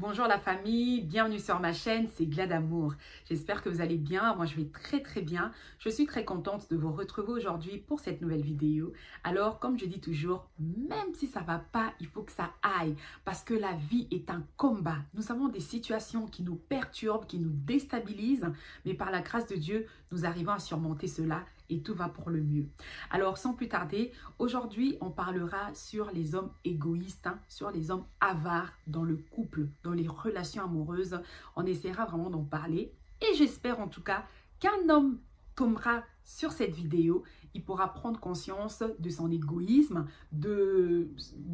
Bonjour la famille, bienvenue sur ma chaîne, c'est Gladamour. J'espère que vous allez bien, moi je vais très bien. Je suis très contente de vous retrouver aujourd'hui pour cette nouvelle vidéo. Alors comme je dis toujours, même si ça va pas, il faut que ça aille parce que la vie est un combat. Nous avons des situations qui nous perturbent, qui nous déstabilisent, mais par la grâce de Dieu, nous arrivons à surmonter cela et tout va pour le mieux. Alors sans plus tarder, aujourd'hui on parlera sur les hommes égoïstes, sur les hommes avares dans le couple, dans les relations amoureuses. On essaiera vraiment d'en parler et j'espère en tout cas qu'un homme tombera sur cette vidéo, il pourra prendre conscience de son égoïsme, de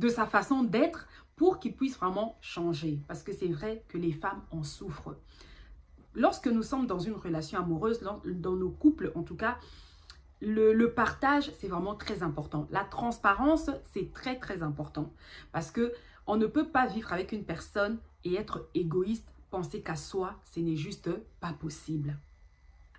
sa façon d'être pour qu'il puisse vraiment changer. Parce que c'est vrai que les femmes en souffrent. Lorsque nous sommes dans une relation amoureuse, dans nos couples en tout cas, le partage, c'est vraiment très important. La transparence, c'est très important. Parce que on ne peut pas vivre avec une personne et être égoïste, penser qu'à soi, ce n'est juste pas possible.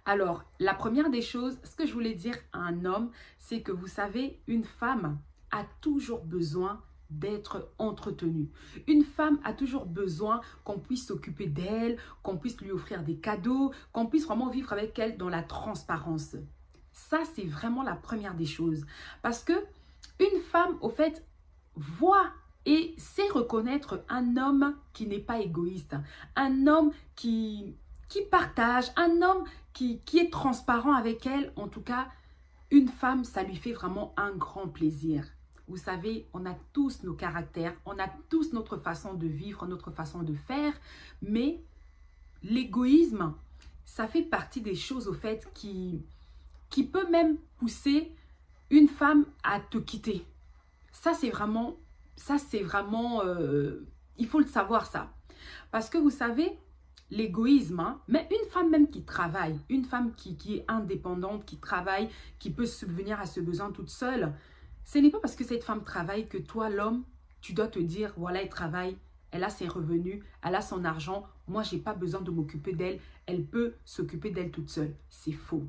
Alors, la première des choses, ce que je voulais dire à un homme, c'est que vous savez, une femme a toujours besoin d'être entretenue. Une femme a toujours besoin qu'on puisse s'occuper d'elle, qu'on puisse lui offrir des cadeaux, qu'on puisse vraiment vivre avec elle dans la transparence. Ça, c'est vraiment la première des choses. Parce que une femme, au fait, voit et sait reconnaître un homme qui n'est pas égoïste. Un homme qui partage, un homme qui est transparent avec elle. En tout cas, une femme, ça lui fait vraiment un grand plaisir. Vous savez, on a tous nos caractères, on a tous notre façon de vivre, notre façon de faire. Mais l'égoïsme, ça fait partie des choses, au fait, qui peut même pousser une femme à te quitter. Ça, c'est vraiment, il faut le savoir ça. Parce que vous savez, l'égoïsme, mais une femme même qui travaille, une femme qui est indépendante, qui travaille, qui peut subvenir à ce besoin toute seule, ce n'est pas parce que cette femme travaille que toi, l'homme, tu dois te dire, voilà, elle travaille, elle a ses revenus, elle a son argent, moi, je n'ai pas besoin de m'occuper d'elle, elle peut s'occuper d'elle toute seule. C'est faux.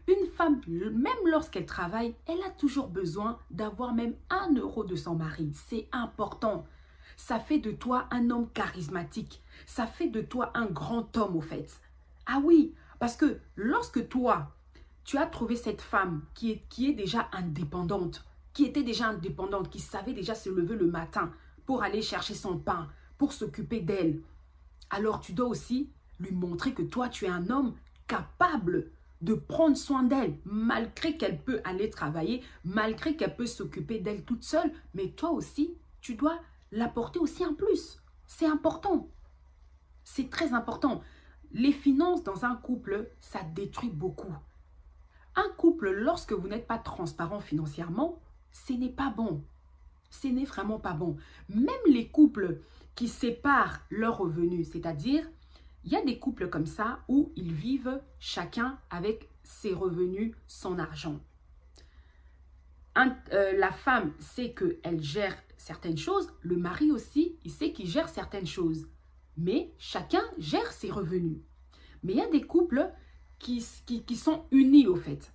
Une femme, même lorsqu'elle travaille, elle a toujours besoin d'avoir même 1 euro de son mari. C'est important. Ça fait de toi un homme charismatique. Ça fait de toi un grand homme, au fait. Ah oui, parce que lorsque toi, tu as trouvé cette femme qui est déjà indépendante, qui était déjà indépendante, qui savait déjà se lever le matin pour aller chercher son pain, pour s'occuper d'elle, alors tu dois aussi lui montrer que toi, tu es un homme capable de prendre soin d'elle, malgré qu'elle peut aller travailler, malgré qu'elle peut s'occuper d'elle toute seule. Mais toi aussi, tu dois l'apporter aussi un plus. C'est important. C'est très important. Les finances dans un couple, ça détruit beaucoup. Un couple, lorsque vous n'êtes pas transparent financièrement, ce n'est pas bon. Ce n'est vraiment pas bon. Même les couples qui séparent leurs revenus, c'est-à-dire, il y a des couples comme ça où ils vivent chacun avec ses revenus, son argent. La femme sait qu'elle gère certaines choses, le mari aussi, il sait qu'il gère certaines choses. Mais chacun gère ses revenus. Mais il y a des couples qui sont unis au fait.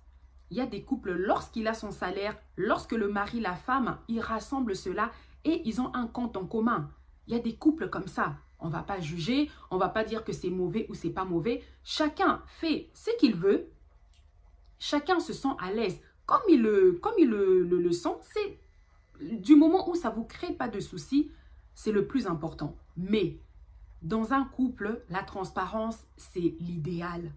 Il y a des couples, lorsqu'il a son salaire, lorsque le mari, la femme, ils rassemblent cela et ils ont un compte en commun. Il y a des couples comme ça. On ne va pas juger, on ne va pas dire que c'est mauvais ou c'est pas mauvais. Chacun fait ce qu'il veut. Chacun se sent à l'aise. Comme il le sent, c'est du moment où ça ne vous crée pas de soucis, c'est le plus important. Mais dans un couple, la transparence, c'est l'idéal.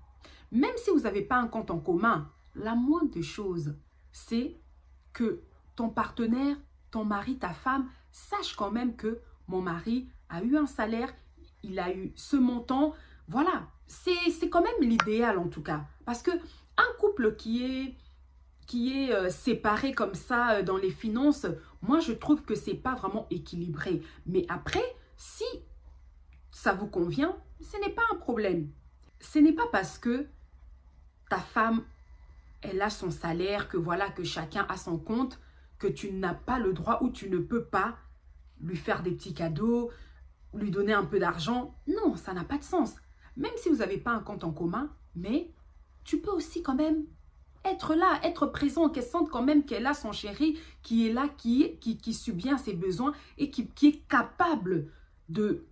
Même si vous n'avez pas un compte en commun, la moindre des choses, c'est que ton partenaire, ton mari, ta femme, sache quand même que mon mari a eu un salaire, il a eu ce montant. Voilà, c'est quand même l'idéal en tout cas. Parce que un couple qui est séparé comme ça dans les finances, moi je trouve que c'est pas vraiment équilibré. Mais après, si ça vous convient, ce n'est pas un problème. Ce n'est pas parce que ta femme, elle a son salaire, que voilà, que chacun a son compte, que tu n'as pas le droit ou tu ne peux pas lui faire des petits cadeaux, lui donner un peu d'argent. Non, ça n'a pas de sens. Même si vous n'avez pas un compte en commun, mais tu peux aussi quand même être là, être présent, qu'elle sente quand même qu'elle a son chéri qui est là, qui subvient à ses besoins et qui est capable de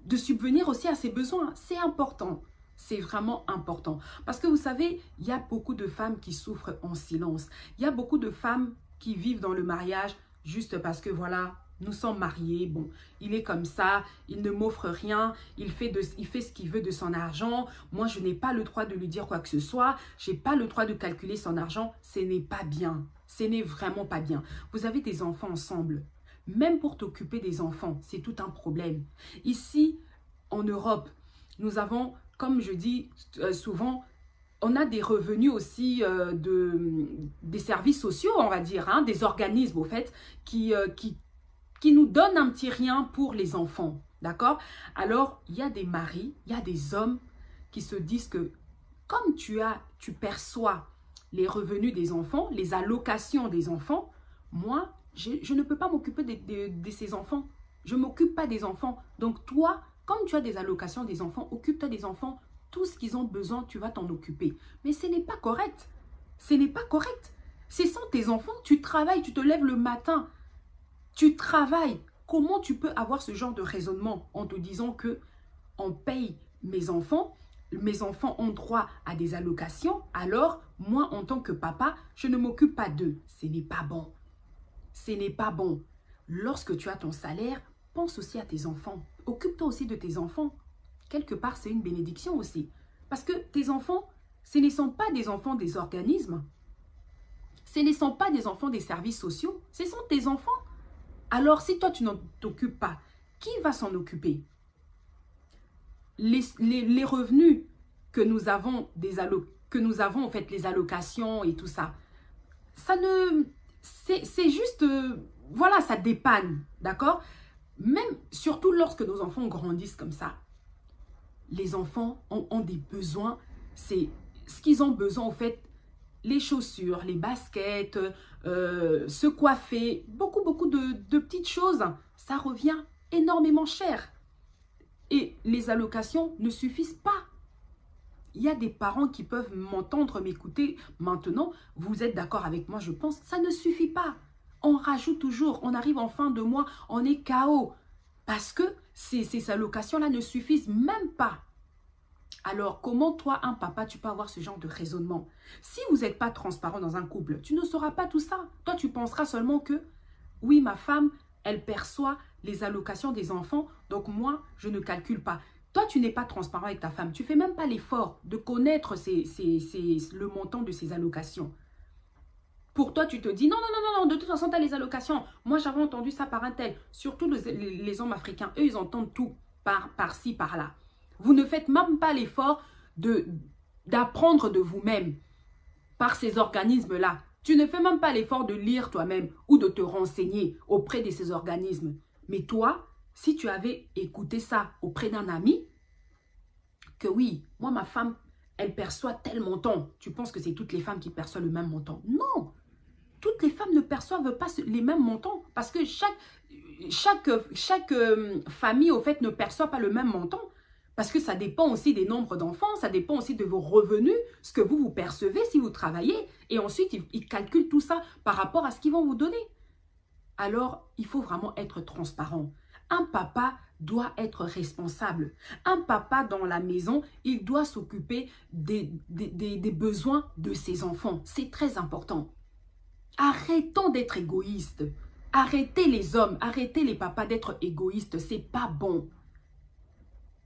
de subvenir aussi à ses besoins. C'est important. C'est vraiment important. Parce que vous savez, il y a beaucoup de femmes qui souffrent en silence. Il y a beaucoup de femmes qui vivent dans le mariage juste parce que voilà, nous sommes mariés. Bon, il est comme ça, il ne m'offre rien, il fait ce qu'il veut de son argent. Moi, je n'ai pas le droit de lui dire quoi que ce soit. Je n'ai pas le droit de calculer son argent. Ce n'est pas bien. Ce n'est vraiment pas bien. Vous avez des enfants ensemble. Même pour t'occuper des enfants, c'est tout un problème. Ici, en Europe, nous avons, comme je dis souvent, on a des revenus aussi des services sociaux, on va dire, hein, des organismes, au fait, qui nous donnent un petit rien pour les enfants, d'accord? Alors, il y a des maris, il y a des hommes qui se disent que comme tu perçois les revenus des enfants, les allocations des enfants, moi, je ne peux pas m'occuper de ces enfants. Je ne m'occupe pas des enfants. Donc toi, comme tu as des allocations des enfants, occupe-toi des enfants. Tout ce qu'ils ont besoin, tu vas t'en occuper. Mais ce n'est pas correct. Ce n'est pas correct. Ce sont tes enfants, tu travailles, tu te lèves le matin. Tu travailles. Comment tu peux avoir ce genre de raisonnement en te disant que on paye mes enfants ont droit à des allocations, alors moi, en tant que papa, je ne m'occupe pas d'eux. Ce n'est pas bon. Ce n'est pas bon. Lorsque tu as ton salaire, pense aussi à tes enfants. Occupe-toi aussi de tes enfants. Quelque part, c'est une bénédiction aussi. Parce que tes enfants, ce ne sont pas des enfants des organismes. Ce ne sont pas des enfants des services sociaux. Ce sont tes enfants. Alors, si toi, tu n'en t'occupes pas, qui va s'en occuper? Les revenus que nous avons, en fait, les allocations et tout ça, ça ne... C'est juste... voilà, ça dépanne, d'accord? Même, surtout lorsque nos enfants grandissent comme ça, les enfants ont des besoins. C'est ce qu'ils ont besoin, en fait, les chaussures, les baskets, se coiffer, beaucoup de petites choses. Ça revient énormément cher. Et les allocations ne suffisent pas. Il y a des parents qui peuvent m'entendre, m'écouter maintenant. Vous êtes d'accord avec moi, je pense. Ça ne suffit pas. On rajoute toujours. On arrive en fin de mois, on est KO. Parce que ces allocations-là ne suffisent même pas. Alors, comment toi, un papa, tu peux avoir ce genre de raisonnement? Si vous n'êtes pas transparent dans un couple, tu ne sauras pas tout ça. Toi, tu penseras seulement que, oui, ma femme, elle perçoit les allocations des enfants, donc moi, je ne calcule pas. Toi, tu n'es pas transparent avec ta femme. Tu ne fais même pas l'effort de connaître le montant de ces allocations. Pour toi, tu te dis, non, de toute façon, tu as les allocations. Moi, j'avais entendu ça par un tel. Surtout les hommes africains, eux, ils entendent tout par-ci, par-là. Vous ne faites même pas l'effort d'apprendre de vous-même par ces organismes-là. Tu ne fais même pas l'effort de lire toi-même ou de te renseigner auprès de ces organismes. Mais toi, si tu avais écouté ça auprès d'un ami, que oui, moi, ma femme, elle perçoit tel montant. Tu penses que c'est toutes les femmes qui perçoivent le même montant? Non! Toutes les femmes ne perçoivent pas les mêmes montants parce que chaque famille, au fait, ne perçoit pas le même montant. Parce que ça dépend aussi des nombres d'enfants, ça dépend aussi de vos revenus, ce que vous percevez si vous travaillez. Et ensuite, ils calculent tout ça par rapport à ce qu'ils vont vous donner. Alors, il faut vraiment être transparent. Un papa doit être responsable. Un papa dans la maison, il doit s'occuper des besoins de ses enfants. C'est très important. Arrêtons d'être égoïstes. Arrêtez les hommes, arrêtez les papas d'être égoïstes. C'est pas bon.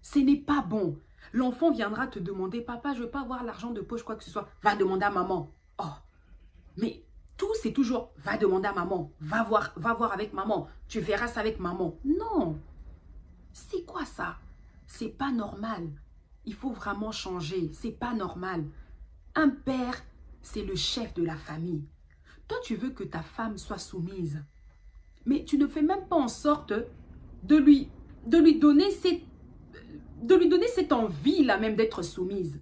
Ce n'est pas bon. L'enfant viendra te demander, papa, je ne veux pas avoir l'argent de poche, quoi que ce soit. Va demander à maman. Oh, mais tout, c'est toujours, va demander à maman. Va voir avec maman. Tu verras ça avec maman. Non. C'est quoi ça? C'est pas normal. Il faut vraiment changer. C'est pas normal. Un père, c'est le chef de la famille. Toi, tu veux que ta femme soit soumise. Mais tu ne fais même pas en sorte de lui donner cette envie-là même d'être soumise.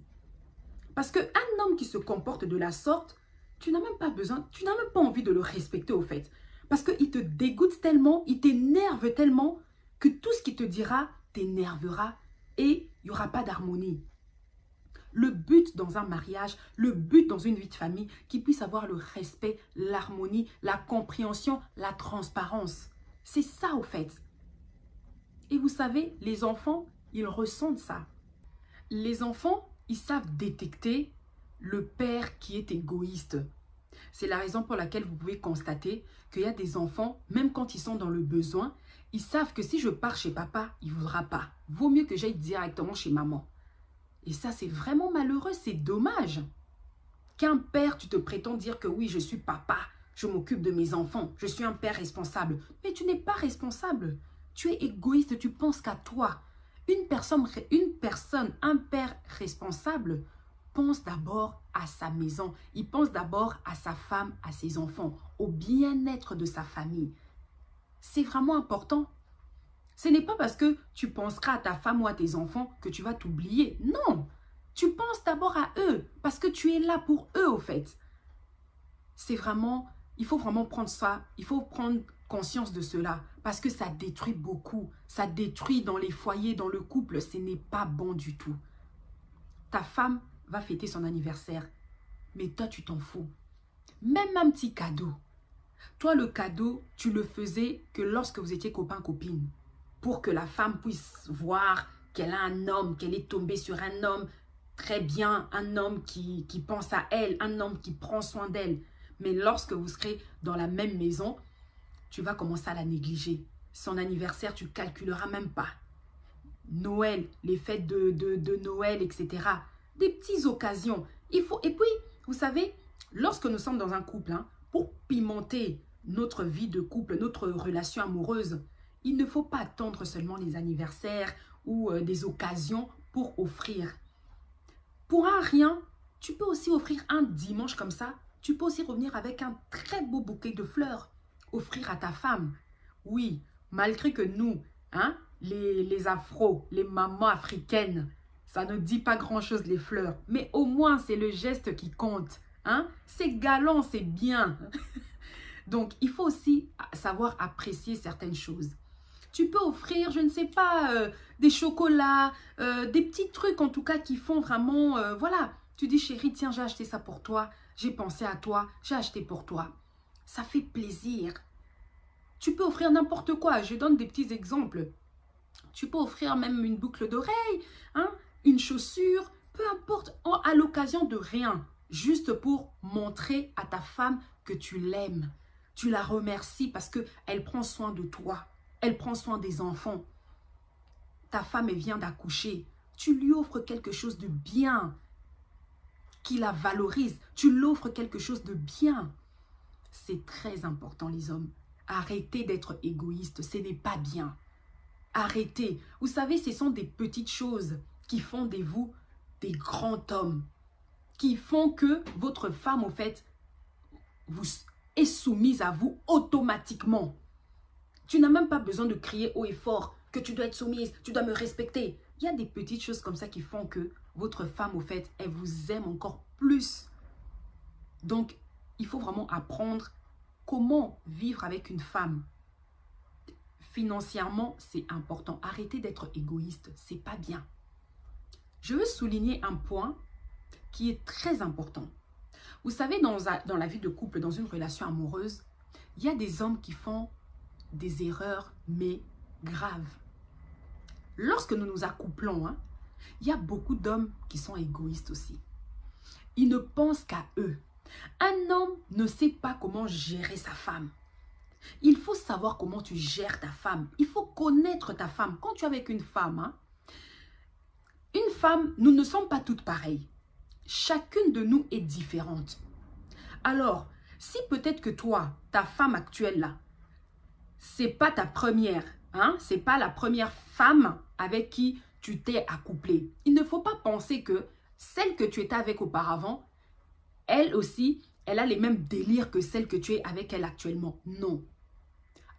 Parce qu'un homme qui se comporte de la sorte, tu n'as même pas besoin, tu n'as même pas envie de le respecter au fait. Parce qu'il te dégoûte tellement, il t'énerve tellement que tout ce qu'il te dira t'énervera et il n'y aura pas d'harmonie. Le but dans un mariage, le but dans une vie de famille, qu'il puisse avoir le respect, l'harmonie, la compréhension, la transparence. C'est ça au fait. Et vous savez, les enfants, ils ressentent ça. Les enfants, ils savent détecter le père qui est égoïste. C'est la raison pour laquelle vous pouvez constater qu'il y a des enfants, même quand ils sont dans le besoin, ils savent que si je pars chez papa, il ne voudra pas. Vaut mieux que j'aille directement chez maman. Et ça, c'est vraiment malheureux, c'est dommage. Qu'un père, tu te prétends dire que oui, je suis papa, je m'occupe de mes enfants, je suis un père responsable. Mais tu n'es pas responsable. Tu es égoïste, tu penses qu'à toi. Une personne, un père responsable, pense d'abord à sa maison. Il pense d'abord à sa femme, à ses enfants, au bien-être de sa famille. C'est vraiment important. Ce n'est pas parce que tu penseras à ta femme ou à tes enfants que tu vas t'oublier. Non, tu penses d'abord à eux parce que tu es là pour eux au fait. C'est vraiment, il faut vraiment prendre ça, il faut prendre conscience de cela parce que ça détruit beaucoup. Ça détruit dans les foyers, dans le couple, ce n'est pas bon du tout. Ta femme va fêter son anniversaire, mais toi tu t'en fous. Même un petit cadeau. Toi le cadeau, tu le faisais que lorsque vous étiez copain-copine. Pour que la femme puisse voir qu'elle a un homme, qu'elle est tombée sur un homme très bien, un homme qui pense à elle, un homme qui prend soin d'elle. Mais lorsque vous serez dans la même maison, tu vas commencer à la négliger. Son anniversaire, tu ne calculeras même pas. Noël, les fêtes de Noël, etc. Des petites occasions. Et puis, vous savez, lorsque nous sommes dans un couple, pour pimenter notre vie de couple, notre relation amoureuse, il ne faut pas attendre seulement les anniversaires ou des occasions pour offrir. Pour un rien, tu peux aussi offrir un dimanche comme ça. Tu peux aussi revenir avec un très beau bouquet de fleurs. Offrir à ta femme. Oui, malgré que nous, les afros, les mamans africaines, ça ne dit pas grand-chose les fleurs. Mais au moins, c'est le geste qui compte. C'est galant, c'est bien. Donc, il faut aussi savoir apprécier certaines choses. Tu peux offrir, je ne sais pas, des chocolats, des petits trucs en tout cas qui font vraiment, voilà. Tu dis chérie, tiens, j'ai acheté ça pour toi, j'ai pensé à toi, j'ai acheté pour toi. Ça fait plaisir. Tu peux offrir n'importe quoi, je donne des petits exemples. Tu peux offrir même une boucle d'oreille, une chaussure, peu importe, à l'occasion de rien. Juste pour montrer à ta femme que tu l'aimes. Tu la remercies parce qu'elle prend soin de toi. Elle prend soin des enfants. Ta femme, elle vient d'accoucher. Tu lui offres quelque chose de bien. Qui la valorise. Tu l'offres quelque chose de bien. C'est très important, les hommes. Arrêtez d'être égoïste. Ce n'est pas bien. Arrêtez. Vous savez, ce sont des petites choses qui font de vous des grands hommes. Qui font que votre femme, au fait, est soumise à vous automatiquement. Tu n'as même pas besoin de crier haut et fort que tu dois être soumise, tu dois me respecter. Il y a des petites choses comme ça qui font que votre femme, au fait, elle vous aime encore plus. Donc, il faut vraiment apprendre comment vivre avec une femme. Financièrement, c'est important. Arrêtez d'être égoïste, c'est pas bien. Je veux souligner un point qui est très important. Vous savez, dans la vie de couple, dans une relation amoureuse, il y a des hommes qui font des erreurs, mais graves. Lorsque nous nous accouplons, il y a beaucoup d'hommes qui sont égoïstes aussi. Ils ne pensent qu'à eux. Un homme ne sait pas comment gérer sa femme. Il faut savoir comment tu gères ta femme. Il faut connaître ta femme. Quand tu es avec une femme, nous ne sommes pas toutes pareilles. Chacune de nous est différente. Alors, si peut-être que toi, ta femme actuelle là, c'est pas ta première, c'est pas la première femme avec qui tu t'es accouplé. Il ne faut pas penser que celle que tu étais avec auparavant, elle aussi, elle a les mêmes délires que celle que tu es avec elle actuellement. Non.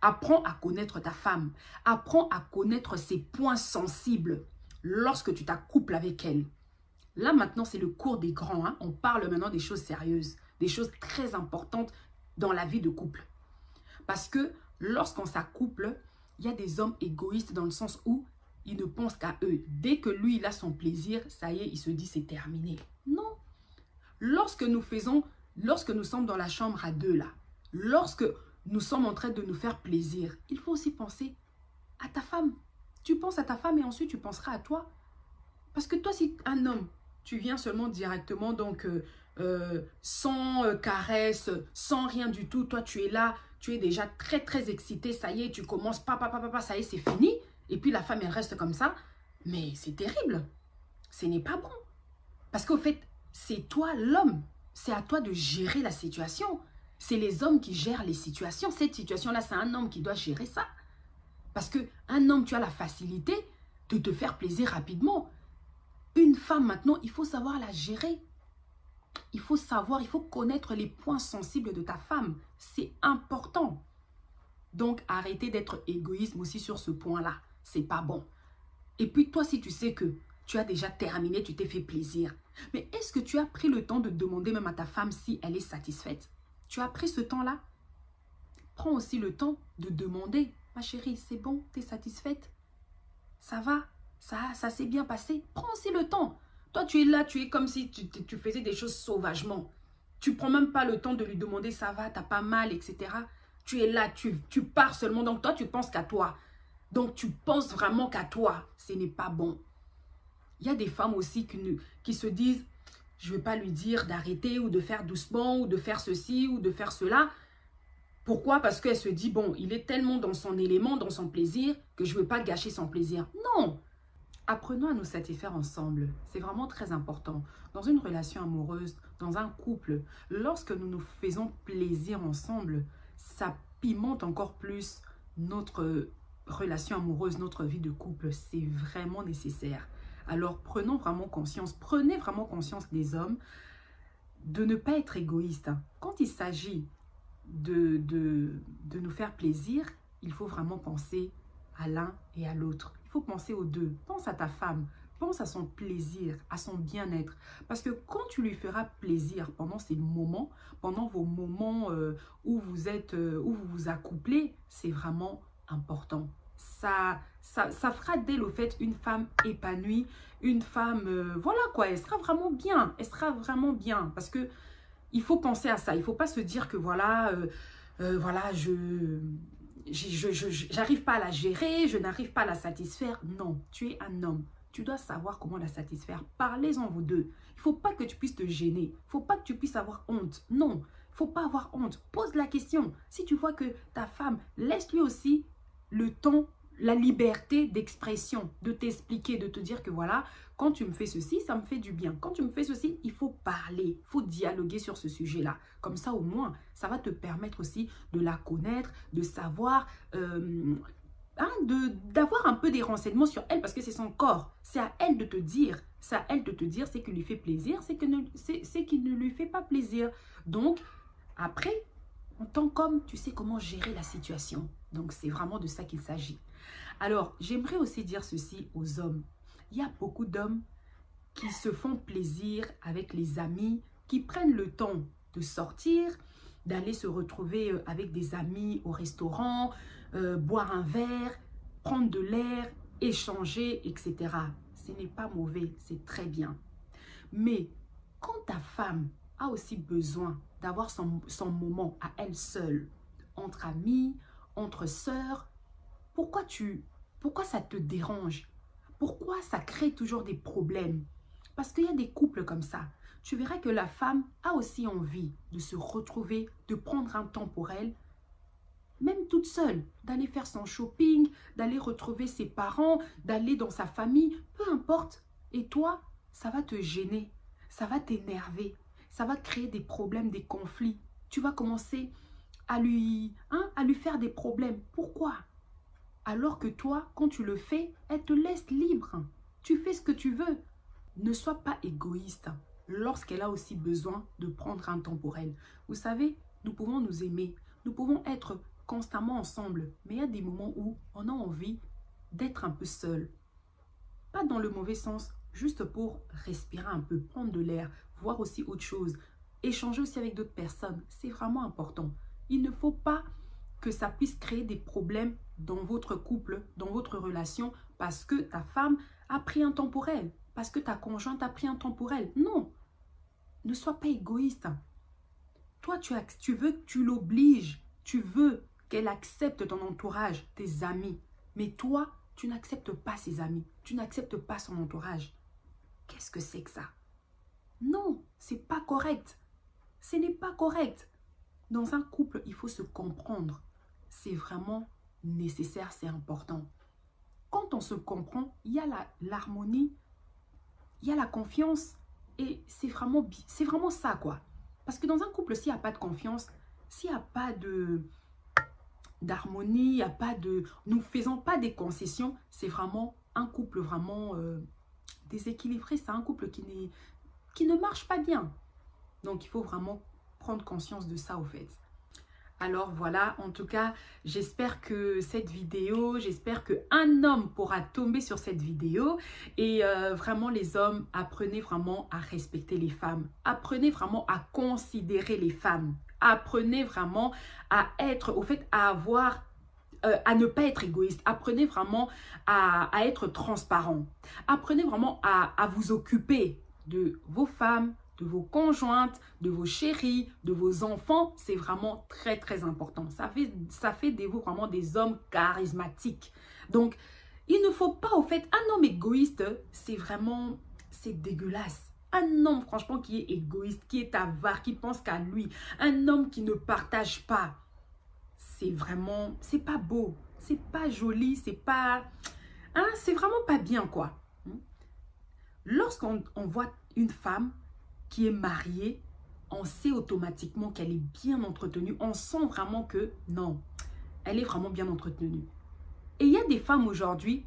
Apprends à connaître ta femme. Apprends à connaître ses points sensibles lorsque tu t'accouples avec elle. Là, maintenant, c'est le cours des grands. On parle maintenant des choses sérieuses, des choses très importantes dans la vie de couple. Parce que lorsqu'on s'accouple, il y a des hommes égoïstes dans le sens où ils ne pensent qu'à eux. Dès que lui, il a son plaisir, ça y est, il se dit c'est terminé. Non. Lorsque nous sommes dans la chambre à deux, là, lorsque nous sommes en train de nous faire plaisir, il faut aussi penser à ta femme. Tu penses à ta femme et ensuite tu penseras à toi. Parce que toi, si un homme, tu viens seulement directement, donc sans caresse, sans rien du tout, toi tu es là, tu es déjà très très excité, ça y est, tu commences, papa, ça y est, c'est fini. Et puis la femme, elle reste comme ça. Mais c'est terrible. Ce n'est pas bon. Parce qu'au fait, c'est toi l'homme. C'est à toi de gérer la situation. C'est les hommes qui gèrent les situations. Cette situation-là, c'est un homme qui doit gérer ça. Parce qu'un homme, tu as la facilité de te faire plaisir rapidement. Une femme, maintenant, il faut savoir la gérer. Il faut savoir, il faut connaître les points sensibles de ta femme. C'est important. Donc, arrêtez d'être égoïste aussi sur ce point-là. C'est pas bon. Et puis, toi, si tu sais que tu as déjà terminé, tu t'es fait plaisir. Mais est-ce que tu as pris le temps de demander même à ta femme si elle est satisfaite? Tu as pris ce temps-là? Prends aussi le temps de demander. Ma chérie, c'est bon, tu es satisfaite? Ça va? Ça s'est bien passé? Prends aussi le temps. Toi, tu es là, tu es comme si tu faisais des choses sauvagement. Tu ne prends même pas le temps de lui demander ça va, t'as pas mal, etc. Tu es là, tu pars seulement. Donc, toi, tu penses qu'à toi. Donc, tu penses vraiment qu'à toi. Ce n'est pas bon. Il y a des femmes aussi qui se disent, je ne vais pas lui dire d'arrêter ou de faire doucement ou de faire ceci ou de faire cela. Pourquoi? Parce qu'elle se dit, bon, il est tellement dans son élément, dans son plaisir, que je ne veux pas gâcher son plaisir. Non! Apprenons à nous satisfaire ensemble. C'est vraiment très important. Dans une relation amoureuse, dans un couple, lorsque nous nous faisons plaisir ensemble, ça pimente encore plus notre relation amoureuse, notre vie de couple. C'est vraiment nécessaire. Alors, prenez vraiment conscience des hommes de ne pas être égoïstes. Quand il s'agit de nous faire plaisir, il faut vraiment penser à l'un et à l'autre. Il faut penser aux deux. Pense à ta femme, pense à son plaisir, à son bien-être. Parce que quand tu lui feras plaisir pendant ces moments, pendant vos moments où vous vous accouplez, c'est vraiment important. Ça fera d'elle au fait une femme épanouie, une femme, voilà quoi, elle sera vraiment bien. Elle sera vraiment bien parce que il faut penser à ça. Il ne faut pas se dire que voilà, voilà, j'arrive pas à la gérer, je n'arrive pas à la satisfaire. Non, tu es un homme. Tu dois savoir comment la satisfaire. Parlez-en vous deux. Il ne faut pas que tu puisses te gêner. Il ne faut pas que tu puisses avoir honte. Non, il ne faut pas avoir honte. Pose la question. Si tu vois que ta femme, laisse-lui aussi le temps, la liberté d'expression, de t'expliquer, de te dire que voilà, quand tu me fais ceci, ça me fait du bien. Quand tu me fais ceci, il faut parler, il faut dialoguer sur ce sujet-là. Comme ça, au moins, ça va te permettre aussi de la connaître, de savoir, d'avoir un peu des renseignements sur elle parce que c'est son corps. C'est à elle de te dire. C'est à elle de te dire ce qui lui fait plaisir, c'est qui ne lui fait pas plaisir. Donc, après, en tant qu'homme, tu sais comment gérer la situation. Donc, c'est vraiment de ça qu'il s'agit. Alors, j'aimerais aussi dire ceci aux hommes. Il y a beaucoup d'hommes qui se font plaisir avec les amis, qui prennent le temps de sortir, d'aller se retrouver avec des amis au restaurant, boire un verre, prendre de l'air, échanger, etc. Ce n'est pas mauvais, c'est très bien. Mais quand ta femme a aussi besoin d'avoir son moment à elle seule, entre amis, entre sœurs, pourquoi ça te dérange? Pourquoi ça crée toujours des problèmes? Parce qu'il y a des couples comme ça. Tu verras que la femme a aussi envie de se retrouver, de prendre un temps pour elle, même toute seule, d'aller faire son shopping, d'aller retrouver ses parents, d'aller dans sa famille, peu importe. Et toi, ça va te gêner, ça va t'énerver, ça va créer des problèmes, des conflits. Tu vas commencer à lui faire des problèmes. Pourquoi? Alors que toi, quand tu le fais, elle te laisse libre. Tu fais ce que tu veux. Ne sois pas égoïste lorsqu'elle a aussi besoin de prendre un temps pour elle. Vous savez, nous pouvons nous aimer. Nous pouvons être constamment ensemble. Mais il y a des moments où on a envie d'être un peu seul. Pas dans le mauvais sens, juste pour respirer un peu, prendre de l'air, voir aussi autre chose. Échanger aussi avec d'autres personnes. C'est vraiment important. Il ne faut pas que ça puisse créer des problèmes dans votre couple, dans votre relation, parce que ta femme a pris un temps pour elle, parce que ta conjointe a pris un temps pour elle. Non, ne sois pas égoïste. Toi, tu veux que tu l'obliges, tu veux qu'elle accepte ton entourage, tes amis. Mais toi, tu n'acceptes pas ses amis, tu n'acceptes pas son entourage. Qu'est-ce que c'est que ça? Non, c'est pas correct. Ce n'est pas correct. Dans un couple, il faut se comprendre. C'est vraiment nécessaire, c'est important. Quand on se comprend, il y a l'harmonie, il y a la confiance et c'est vraiment ça quoi. Parce que dans un couple, s'il n'y a pas de confiance, s'il n'y a pas d'harmonie, il n'y a pas de... Nous ne faisons pas des concessions, c'est vraiment un couple vraiment déséquilibré, c'est un couple qui ne marche pas bien. Donc, il faut vraiment prendre conscience de ça, au fait. Alors, voilà, en tout cas, j'espère que cette vidéo, j'espère qu'un homme pourra tomber sur cette vidéo. Et vraiment, les hommes, apprenez vraiment à respecter les femmes. Apprenez vraiment à considérer les femmes. Apprenez vraiment à être, au fait, à avoir... à ne pas être égoïste. Apprenez vraiment à être transparent. Apprenez vraiment à vous occuper de vos femmes, de vos conjointes, de vos chéris, de vos enfants. C'est vraiment très, très important. Ça fait de vous vraiment des hommes charismatiques. Donc, il ne faut pas, au fait, un homme égoïste, c'est vraiment, c'est dégueulasse. Un homme, franchement, qui est égoïste, qui est avare, qui pense qu'à lui. Un homme qui ne partage pas. C'est vraiment, c'est pas beau, c'est pas joli, c'est pas... Hein, c'est vraiment pas bien, quoi. Lorsqu'on voit une femme qui est mariée, on sait automatiquement qu'elle est bien entretenue. On sent vraiment que, non, elle est vraiment bien entretenue. Et il y a des femmes aujourd'hui,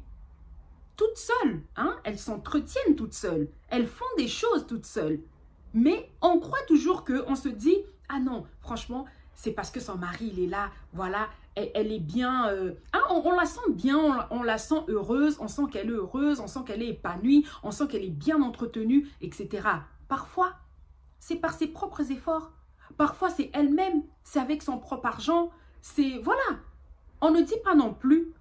toutes seules, hein, elles s'entretiennent toutes seules. Elles font des choses toutes seules. Mais on croit toujours qu'on se dit, ah non, franchement... c'est parce que son mari, il est là, voilà, elle est bien, hein, on la sent bien, on la sent heureuse, on sent qu'elle est heureuse, on sent qu'elle est épanouie, on sent qu'elle est bien entretenue, etc. Parfois, c'est par ses propres efforts, parfois c'est elle-même, c'est avec son propre argent, c'est, voilà. On ne dit pas non plus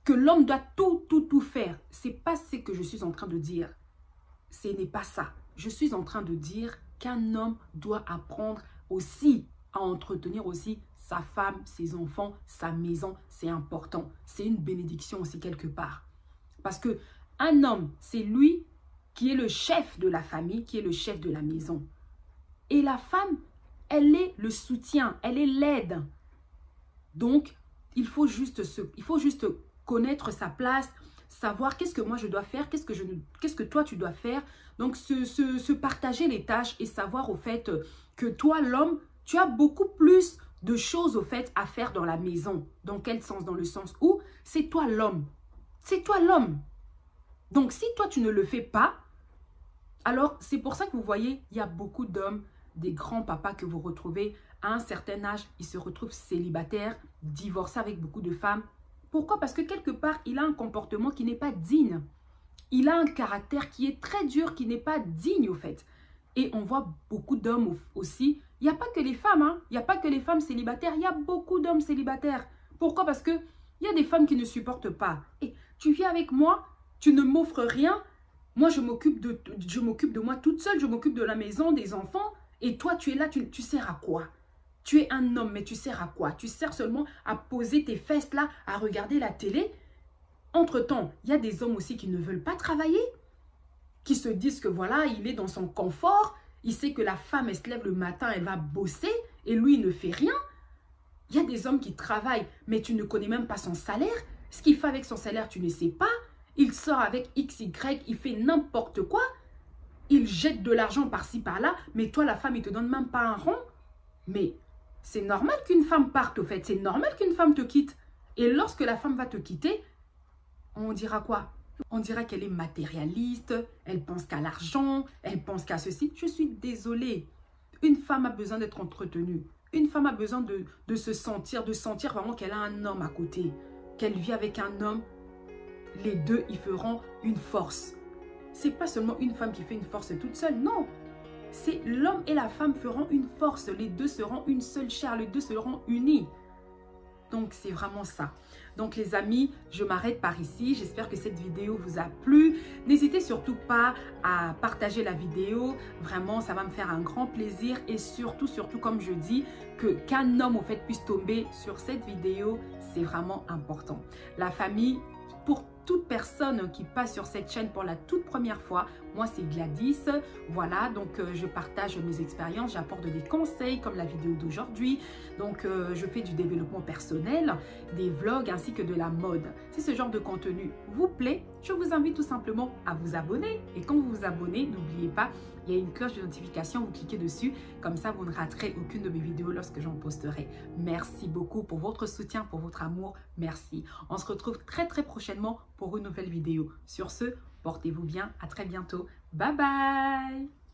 que l'homme doit tout faire. C'est pas ce que je suis en train de dire. Ce n'est pas ça. Je suis en train de dire qu'un homme doit apprendre aussi à entretenir aussi sa femme, ses enfants, sa maison. C'est important. C'est une bénédiction aussi quelque part. Parce que un homme, c'est lui qui est le chef de la famille, qui est le chef de la maison. Et la femme, elle est le soutien, elle est l'aide. Donc, il faut juste connaître sa place, savoir qu'est-ce que moi je dois faire, qu'est-ce que toi tu dois faire. Donc, se partager les tâches et savoir au fait que toi, l'homme, tu as beaucoup plus de choses au fait à faire dans la maison. Dans quel sens? Dans le sens où c'est toi l'homme. C'est toi l'homme. Donc, si toi tu ne le fais pas, alors c'est pour ça que vous voyez, il y a beaucoup d'hommes, des grands papas que vous retrouvez à un certain âge, ils se retrouvent célibataires, divorcés avec beaucoup de femmes. Pourquoi? Parce que quelque part, il a un comportement qui n'est pas digne. Il a un caractère qui est très dur, qui n'est pas digne au fait. Et on voit beaucoup d'hommes aussi. Il n'y a pas que les femmes, hein. Il n'y a pas que les femmes célibataires. Il y a beaucoup d'hommes célibataires. Pourquoi? Parce qu'il y a des femmes qui ne supportent pas. Et tu viens avec moi, tu ne m'offres rien. Moi, je m'occupe de moi toute seule. Je m'occupe de la maison, des enfants. Et toi, tu es là, tu sers à quoi? Tu es un homme, mais tu sers à quoi? Tu sers seulement à poser tes fesses là, à regarder la télé. Entre-temps, il y a des hommes aussi qui ne veulent pas travailler, qui se disent que voilà, il est dans son confort, il sait que la femme, elle se lève le matin, elle va bosser, et lui, il ne fait rien. Il y a des hommes qui travaillent, mais tu ne connais même pas son salaire. Ce qu'il fait avec son salaire, tu ne sais pas. Il sort avec XY, il fait n'importe quoi. Il jette de l'argent par-ci, par-là, mais toi, la femme, il ne te donne même pas un rond. Mais c'est normal qu'une femme parte, au fait. C'est normal qu'une femme te quitte. Et lorsque la femme va te quitter, on dira quoi? On dira qu'elle est matérialiste, elle pense qu'à l'argent, elle pense qu'à ceci. Je suis désolée. Une femme a besoin d'être entretenue. Une femme a besoin de se sentir, vraiment qu'elle a un homme à côté. Qu'elle vit avec un homme. Les deux, ils feront une force. C'est pas seulement une femme qui fait une force toute seule, non. C'est l'homme et la femme feront une force. Les deux seront une seule chair, les deux seront unis. Donc, c'est vraiment ça. Donc, les amis, je m'arrête par ici. J'espère que cette vidéo vous a plu. N'hésitez surtout pas à partager la vidéo. Vraiment, ça va me faire un grand plaisir. Et surtout, comme je dis, qu'un homme, au fait, puisse tomber sur cette vidéo, c'est vraiment important. La famille, pour toute personne qui passe sur cette chaîne pour la toute première fois, moi c'est Gladys, voilà, donc je partage mes expériences, j'apporte des conseils comme la vidéo d'aujourd'hui, donc je fais du développement personnel, des vlogs ainsi que de la mode. Si ce genre de contenu vous plaît, je vous invite tout simplement à vous abonner, et quand vous vous abonnez, n'oubliez pas, il y a une cloche de notification, vous cliquez dessus, comme ça vous ne raterez aucune de mes vidéos lorsque j'en posterai. Merci beaucoup pour votre soutien, pour votre amour, merci. On se retrouve très prochainement pour une nouvelle vidéo. Sur ce, portez-vous bien, à très bientôt. Bye bye!